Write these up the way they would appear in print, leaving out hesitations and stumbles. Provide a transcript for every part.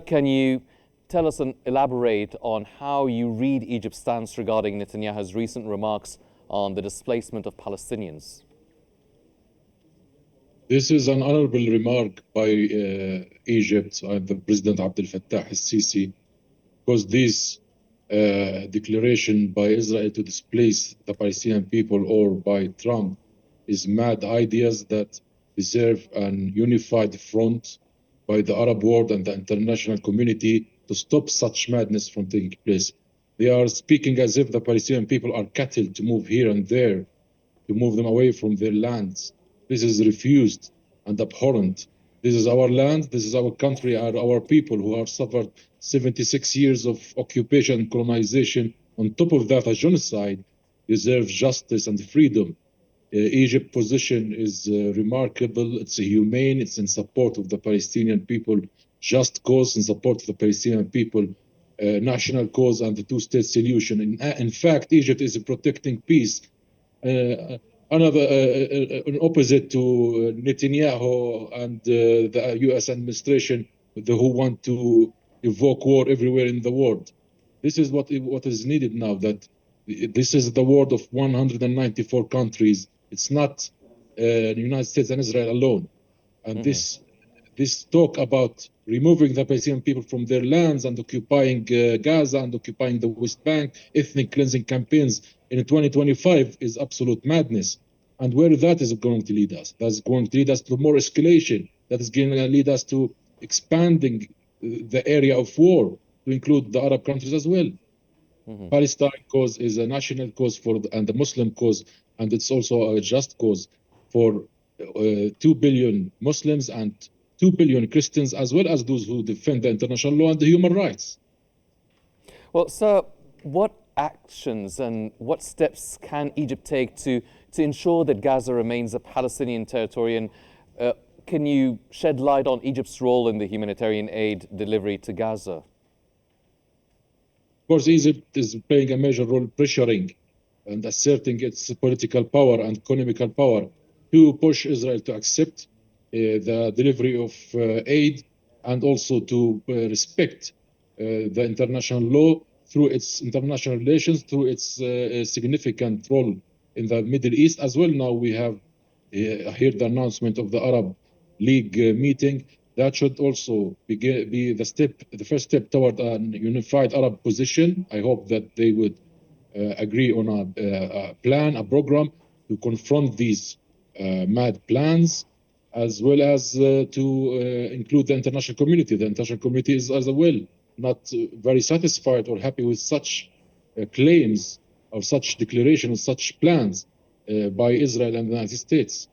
can you tell us and elaborate on how you read Egypt's stance regarding Netanyahu's recent remarks on the displacement of Palestinians? This is an honorable remark by Egypt and the President Ahmed Fattouh al-Sisi, because this declaration by Israel to displace the Palestinian people or by Trump is mad ideas that deserve an unified front by the Arab world and the international community to stop such madness from taking place. They are speaking as if the Palestinian people are cattle to move here and there, to move them away from their lands. This is refused and abhorrent. This is our land, this is our country, our people who have suffered 76 years of occupation and colonization. On top of that, a genocide, deserves justice and freedom. Egypt's position is remarkable. It's humane. It's in support of the Palestinian people, just cause, in support of the Palestinian people, national cause and the two-state solution. In fact, Egypt is protecting peace. An opposite to Netanyahu and the U.S. administration, who want to evoke war everywhere in the world. This is what is needed now. That this is the word of 194 countries. It's not the United States and Israel alone. And this talk about removing the Palestinian people from their lands and occupying Gaza and occupying the West Bank, ethnic cleansing campaigns in 2025 is absolute madness. And where that is going to lead us? That's going to lead us to more escalation. That is going to lead us to expanding the area of war to include the Arab countries as well. Palestine cause is a national cause and a Muslim cause, and it's also a just cause for 2 billion Muslims and 2 billion Christians, as well as those who defend the international law and the human rights. Well, sir, what actions and what steps can Egypt take to ensure that Gaza remains a Palestinian territory? And can you shed light on Egypt's role in the humanitarian aid delivery to Gaza? Of course, Egypt is playing a major role pressuring and asserting its political power and economical power to push Israel to accept the delivery of aid, and also to respect the international law through its international relations, through its significant role in the Middle East as well. Now we have heard the announcement of the Arab League meeting. That should also be the first step toward a unified Arab position. I hope that they would agree on a plan, a program to confront these mad plans, as well as to include the international community. The international community is as well not very satisfied or happy with such claims or such declarations, such plans by Israel and the United States.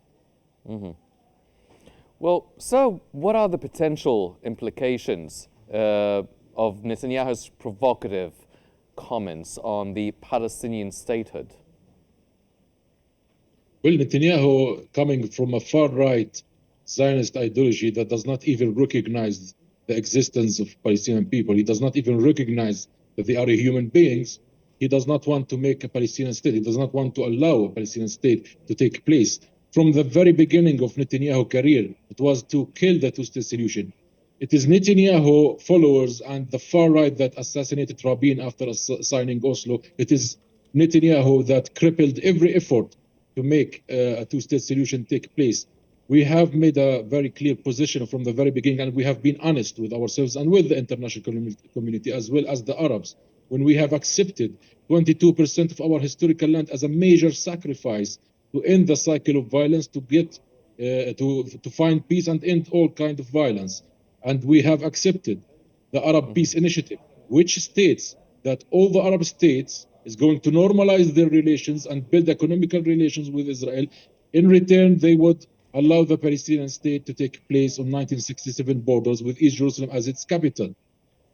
Well, so what are the potential implications of Netanyahu's provocative comments on the Palestinian statehood? Well, Netanyahu, coming from a far-right Zionist ideology that does not even recognize the existence of Palestinian people, he does not even recognize that they are human beings. He does not want to make a Palestinian state. He does not want to allow a Palestinian state to take place. From the very beginning of Netanyahu's career, it was to kill the two-state solution. It is Netanyahu followers and the far right that assassinated Rabin after signing Oslo. It is Netanyahu that crippled every effort to make a two-state solution take place. We have made a very clear position from the very beginning, and we have been honest with ourselves and with the international community, as well as the Arabs, when we have accepted 22% of our historical land as a major sacrifice to end the cycle of violence, to get to find peace and end all kind of violence. And we have accepted the Arab Peace Initiative, which states that all the Arab states is going to normalize their relations and build economical relations with Israel. In return, they would allow the Palestinian state to take place on 1967 borders with East Jerusalem as its capital.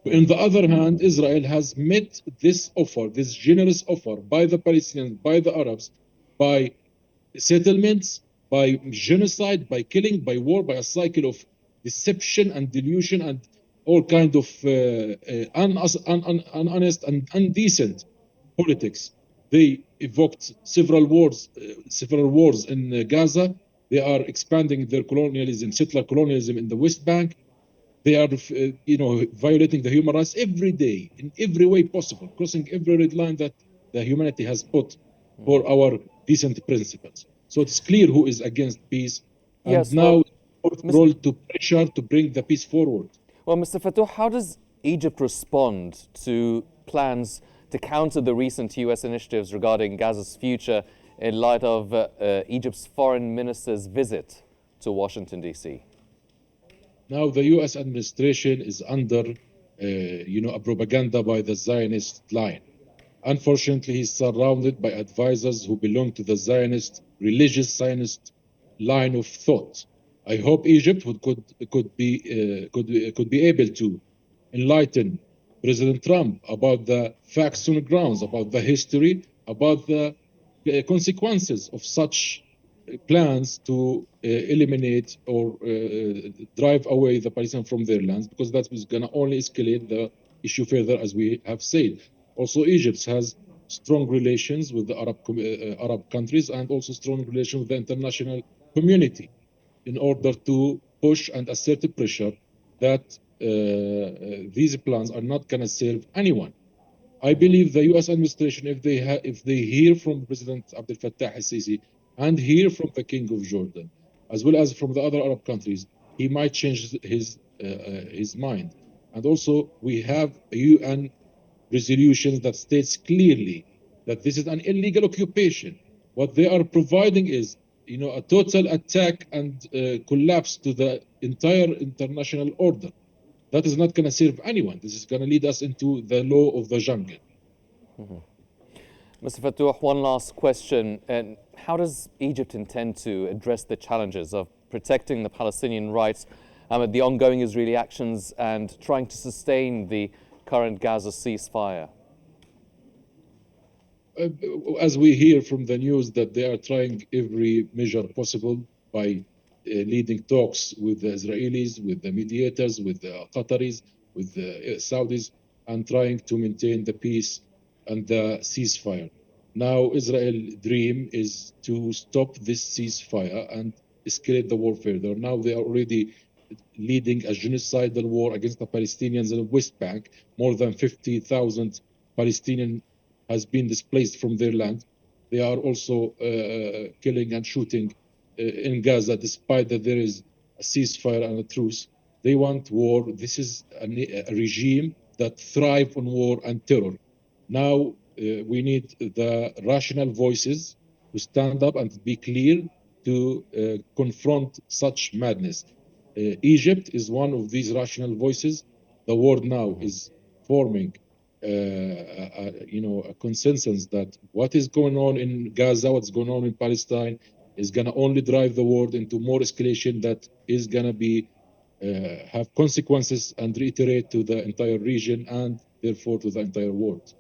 On the other hand, Israel has met this offer, this generous offer by the Palestinians, by the Arabs, by settlements, by genocide, by killing, by war, by a cycle of deception and delusion and all kind of unhonest and indecent politics. They evoked several wars in Gaza. They are expanding their colonialism, settler colonialism in the West Bank. They are, violating the human rights every day in every way possible, crossing every red line that the humanity has put for our decent principles. So it's clear who is against peace, and Yes, now well, it's Ms. role to pressure to bring the peace forward. Well, Mr. Fattouh, how does Egypt respond to plans to counter the recent US initiatives regarding Gaza's future in light of Egypt's foreign minister's visit to Washington, D.C.? Now the U.S. administration is under, a propaganda by the Zionist line. Unfortunately, he's surrounded by advisors who belong to the Zionist, religious Zionist line of thought. I hope Egypt could be able to enlighten President Trump about the facts on the grounds, about the history, about the consequences of such plans to eliminate or drive away the Palestinians from their lands, because that is going to only escalate the issue further, as we have said. Also, Egypt has strong relations with the Arab countries and also strong relations with the international community in order to push and assert pressure that these plans are not going to serve anyone. I believe the U.S. administration, if they hear from President Abdel Fattah al-Sisi and hear from the King of Jordan, as well as from the other Arab countries, he might change his mind. And also, we have a UN resolution that states clearly that this is an illegal occupation. What they are providing is, a total attack and collapse to the entire international order. That is not going to serve anyone. This is going to lead us into the law of the jungle. Mr. Fattouh, one last question. And how does Egypt intend to address the challenges of protecting the Palestinian rights amid the ongoing Israeli actions and trying to sustain the current Gaza ceasefire? As we hear from the news that they are trying every measure possible by leading talks with the Israelis, with the mediators, with the Qataris, with the Saudis, and trying to maintain the peace and the ceasefire. Now, Israel's dream is to stop this ceasefire and escalate the war further. Now they are already leading a genocidal war against the Palestinians in the West Bank. More than 50,000 Palestinians has been displaced from their land. They are also killing and shooting in Gaza, despite that there is a ceasefire and a truce. They want war. This is a regime that thrives on war and terror. Now we need the rational voices to stand up and be clear to confront such madness. Egypt is one of these rational voices. The world now is forming a consensus that what is going on in Gaza, what's going on in Palestine, is going to only drive the world into more escalation that is going to be have consequences and reiterate to the entire region and therefore to the entire world.